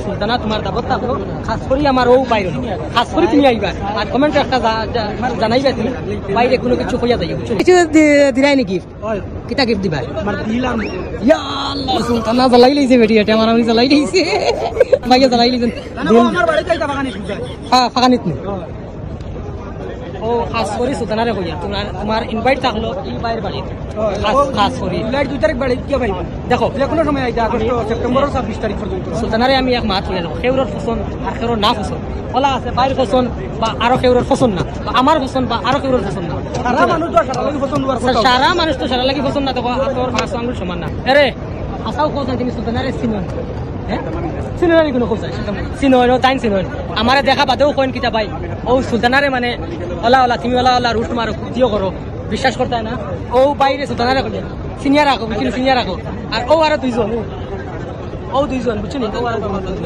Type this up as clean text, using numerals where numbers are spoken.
সুলতানা তোমার দাবত থাকলো খাস করে আমার ও বাইরে খাস করে তুমি আইবা আর কমেন্টে একটা জানাইবা তুমি বাইরে কোনো কিছু কইয়া যাইও কিছু দিরাই নি গিফট কিতা গিফট দিবা আমার দিলাম ইয়া আল্লাহ সুলতানা জ্বালাই লইছে বেটি এটা আমার আমি জ্বালাই দিয়েছি ভাইয়া জ্বালাই লইছেন আমার বাড়িতে আইতা ফাগানিত হ্যাঁ ফাগানিত নি ও খাস করে সুলতানারে কইয়া তোমার ইনভাইট থাকলো এই বাইরের বাড়ি খাস করে লাইট 2 তারিখ বাড়ি কি ভাইবা দেখো যে কোনো সময় আইতা আগস্ট সেপ্টেম্বরের 26 তারিখ পর্যন্ত সুলতানারে আমি এক মাত হইলো খেউরর পছন্দ আর খেউরর না পছন্দ বলা আছে বাইরের পছন্দ বা আরো খেউরর পছন্দ না বা আমার পছন্দ বা আরো খেউরর পছন্দ না সারা মানুষ তো সারা লাগি পছন্দ আর সারা মানুষ তো সারা লাগি পছন্দ না তো তোর পাঁচ আঙ্গুল সমান না আরে আসাও কোন তুমি সুলতানারে চিনুন হ্যাঁ চিনুন না কোনো কোথায় চিনুন তাই চিনুন আমারে দেখা বাদেও কোন কিতা ভাই ও সুলতানারে মানে ওলা ওলা তুমি ওলা ওলা রুট মারো দিও করো বিশ্বাস করতে না ও বাইরে সুলতানারে কইলে সিনিয়র রাখো সিনিয়র রাখো আর ও আর দুইজন বুঝছো নি ও আর